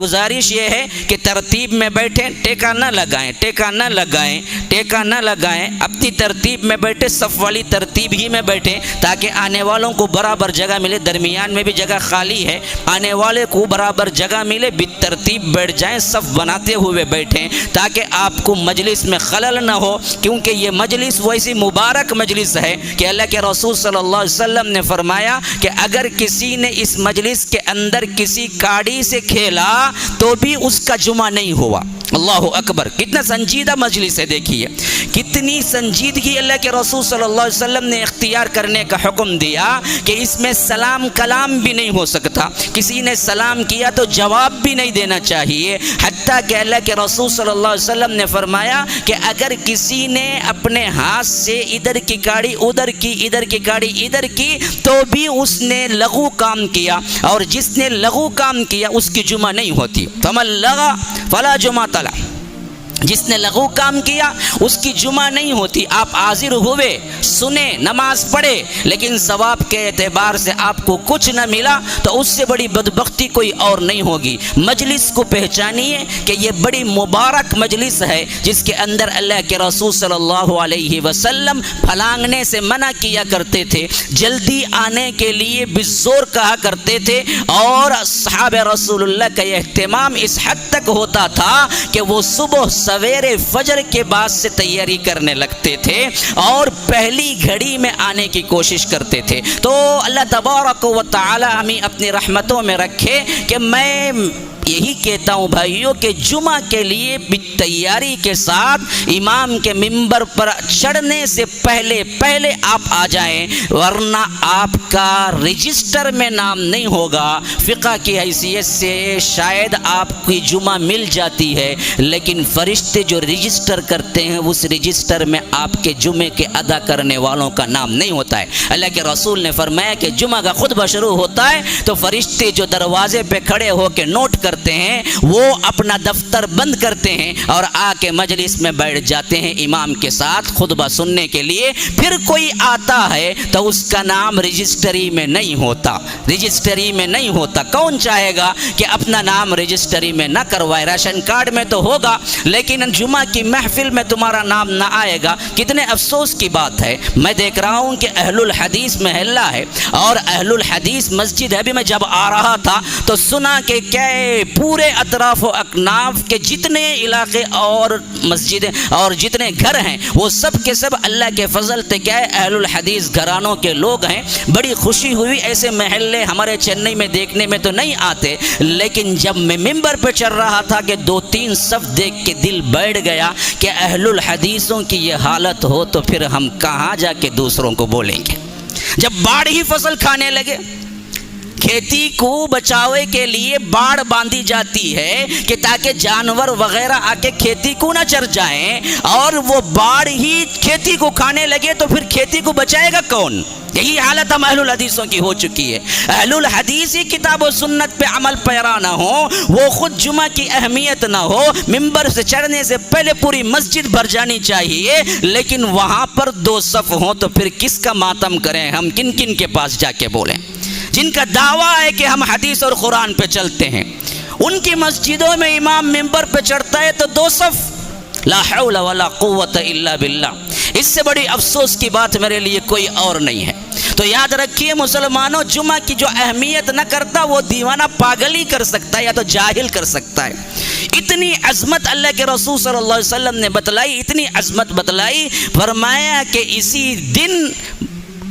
گزارش یہ ہے کہ ترتیب میں بیٹھیں، ٹیکا نہ لگائیں، ٹیکا نہ لگائیں، ٹیکا نہ لگائیں، اپنی ترتیب میں بیٹھیں، صف والی ترتیب ہی میں بیٹھیں تاکہ آنے والوں کو برابر جگہ ملے، درمیان میں بھی جگہ خالی ہے، آنے والے کو برابر جگہ ملے، بالترتیب بیٹھ جائیں، صف بناتے ہوئے بیٹھیں تاکہ آپ کو مجلس میں خلل نہ ہو، کیونکہ یہ مجلس ویسی مبارک مجلس ہے کہ اللہ کے رسول صلی اللہ علیہ وسلم نے فرمایا کہ اگر کسی نے اس مجلس کے اندر کسی کاڑی سے کھیلا تو بھی اس کا جمعہ نہیں ہوا۔ اللہ اکبر، کتنا سنجیدہ مجلس ہے، دیکھیے کتنی سنجیدگی اللہ کے رسول صلی اللہ علیہ وسلم نے اختیار کرنے کا حکم دیا کہ اس میں سلام کلام بھی نہیں ہو سکتا، کسی نے سلام کیا تو جواب بھی نہیں دینا چاہیے، حتیٰ کہ اللہ کے رسول صلی اللہ علیہ وسلم نے فرمایا کہ اگر کسی نے اپنے ہاتھ سے ادھر کی کاڑی ادھر کی، ادھر کی کاڑی ادھر کی تو بھی اس نے لغو کام کیا، اور جس نے لغو کام کیا اس کی جمعہ نہیں ہوتی۔ فمن لغا فلا جمعۃ لہ، جس نے لغو کام کیا اس کی جمعہ نہیں ہوتی۔ آپ حاضر ہوئے، سنے، نماز پڑھے، لیکن ثواب کے اعتبار سے آپ کو کچھ نہ ملا تو اس سے بڑی بدبختی کوئی اور نہیں ہوگی۔ مجلس کو پہچانیے کہ یہ بڑی مبارک مجلس ہے جس کے اندر اللہ کے رسول صلی اللہ علیہ وسلم پھلانگنے سے منع کیا کرتے تھے، جلدی آنے کے لیے بزور کہا کرتے تھے، اور صحابہ رسول اللہ کا یہ اہتمام اس حد تک ہوتا تھا کہ وہ صبح سویرے فجر کے بعد سے تیاری کرنے لگتے تھے اور پہلی گھڑی میں آنے کی کوشش کرتے تھے۔ تو اللہ تبارک و تعالی ہمیں اپنی رحمتوں میں رکھے کہ میں یہی کہتا ہوں بھائیوں کہ جمعہ کے لیے تیاری کے ساتھ امام کے ممبر پر چڑھنے سے پہلے آپ آ جائیں، ورنہ آپ کا رجسٹر میں نام نہیں ہوگا۔ فقہ کی حیثیت سے شاید آپ کی جمعہ مل جاتی ہے، لیکن فرشتے جو رجسٹر کرتے ہیں اس رجسٹر میں آپ کے جمعے کے ادا کرنے والوں کا نام نہیں ہوتا ہے۔ اللہ کے رسول نے فرمایا کہ جمعہ کا خطبہ شروع ہوتا ہے تو فرشتے جو دروازے پہ کھڑے ہو کے نوٹ کرتے ہیں وہ اپنا دفتر بند کرتے ہیں اور آ کے مجلس میں بیٹھ جاتے ہیں امام کے ساتھ خطبہ سننے کے لیے۔ پھر کوئی آتا ہے تو اس کا نام رجسٹری میں نہیں ہوتا، رجسٹری میں نہیں ہوتا۔ کون چاہے گا کہ اپنا نام رجسٹری میں نہ کروائے؟ راشن کارڈ میں تو ہوگا لیکن جمعہ کی محفل میں تمہارا نام نہ آئے گا۔ کتنے افسوس کی بات ہے، میں دیکھ رہا ہوں کہ اہل الحدیث محلہ ہے اور اہل الحدیث مسجد ہے۔ ابھی میں جب آ رہا تھا تو سنا کہ کیا پورے اطراف و اکناف کے جتنے علاقے اور مسجدیں اور جتنے گھر ہیں وہ سب کے سب اللہ کے فضل سے کیا ہے اہل الحدیث گھرانوں کے لوگ ہیں۔ بڑی خوشی ہوئی، ایسے محلے ہمارے چنئی میں دیکھنے میں تو نہیں آتے، لیکن جب میں ممبر پہ چڑھ رہا تھا کہ 2-3 صف دیکھ کے دل بیٹھ گیا کہ اہل الحدیثوں کی یہ حالت ہو تو پھر ہم کہاں جا کے دوسروں کو بولیں گے؟ جب باڑ ہی فصل کھانے لگے، کھیتی کو بچاوے کے لیے باڑ باندھی جاتی ہے کہ تاکہ جانور وغیرہ آ کے کھیتی کو نہ چر جائیں، اور وہ باڑ ہی کھیتی کو کھانے لگے تو پھر کھیتی کو بچائے گا کون؟ یہی حالت ہم اہل الحدیثوں کی ہو چکی ہے۔ اہل الحدیث ہی کتاب و سنت پہ عمل پیرا نہ ہو، وہ خود جمعہ کی اہمیت نہ ہو، ممبر سے چڑھنے سے پہلے پوری مسجد بھر جانی چاہیے، لیکن وہاں پر 2 صف ہوں تو پھر کس کا ماتم کریں؟ ہم کن کن کے پاس جا کے بولیں؟ جن کا دعویٰ ہے کہ ہم حدیث اور قرآن پہ چلتے ہیں، ان کی مسجدوں میں امام ممبر پہ چڑھتا ہے تو 2 صف، لا حول ولا قوت الا باللہ۔ اس سے بڑی افسوس کی بات میرے لیے کوئی اور نہیں ہے۔ تو یاد رکھیے مسلمانوں، جمعہ کی جو اہمیت نہ کرتا وہ دیوانہ پاگل ہی کر سکتا ہے یا تو جاہل کر سکتا ہے۔ اتنی عظمت اللہ کے رسول صلی اللہ علیہ وسلم نے بتلائی، اتنی عظمت بتلائی، فرمایا کہ اسی دن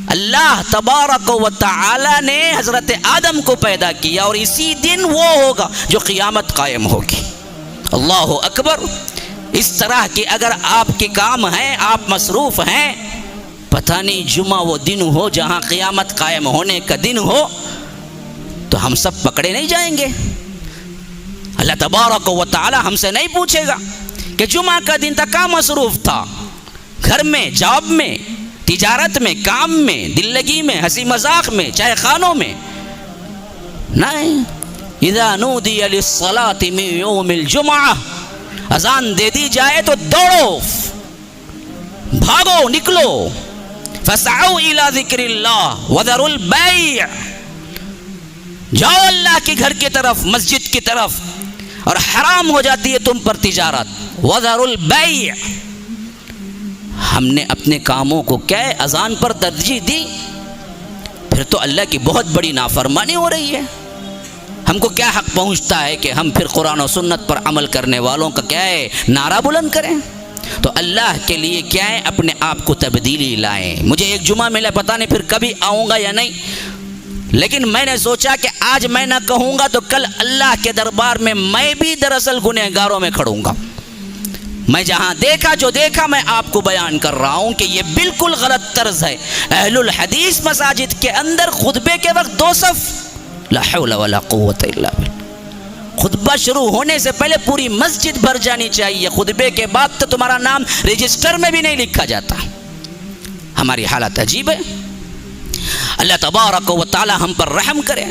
اللہ تبارک و تعالی نے حضرت آدم کو پیدا کیا اور اسی دن وہ ہوگا جو قیامت قائم ہوگی۔ اللہ اکبر۔ اس طرح کی اگر آپ کے کام ہیں، آپ مصروف ہیں، پتہ نہیں جمعہ وہ دن ہو جہاں قیامت قائم ہونے کا دن ہو تو ہم سب پکڑے نہیں جائیں گے۔ اللہ تبارک و تعالی ہم سے نہیں پوچھے گا کہ جمعہ کا دن تھا کہاں مصروف تھا، گھر میں، جاب میں، تجارت میں، کام میں، دل لگی میں، ہنسی مذاق میں، چاہے خانوں میں، نہیں۔ اذا نودی للصلاة من یوم الجمعہ، اذان دے دی جائے تو دوڑو، بھاگو، نکلو، فسعوا الى ذکر اللہ وذروا البیع، جاؤ اللہ کے گھر کی طرف، مسجد کی طرف، اور حرام ہو جاتی ہے تم پر تجارت. وَذَرُوا الْبَيْعَ. ہم نے اپنے کاموں کو کیا ہے اذان پر ترجیح دی، پھر تو اللہ کی بہت بڑی نافرمانی ہو رہی ہے. ہم کو کیا حق پہنچتا ہے کہ ہم پھر قرآن و سنت پر عمل کرنے والوں کا کیا ہے نعرہ بلند کریں؟ تو اللہ کے لیے کیا ہے اپنے آپ کو تبدیلی لائیں. مجھے ایک جمعہ ملا، پتہ نہیں پھر کبھی آؤں گا یا نہیں، لیکن میں نے سوچا کہ آج میں نہ کہوں گا تو کل اللہ کے دربار میں میں بھی دراصل گنہگاروں میں کھڑوں گا. میں جہاں دیکھا جو دیکھا میں آپ کو بیان کر رہا ہوں کہ یہ بالکل غلط طرز ہے. اہل الحدیث مساجد کے اندر خطبے کے وقت 2 صف، لا حول ولا قوت الا باللہ. خطبہ شروع ہونے سے پہلے پوری مسجد بھر جانی چاہیے، خطبے کے بعد تو تمہارا نام رجسٹر میں بھی نہیں لکھا جاتا. ہماری حالت عجیب ہے. اللہ تبارک و تعالی ہم پر رحم کرے.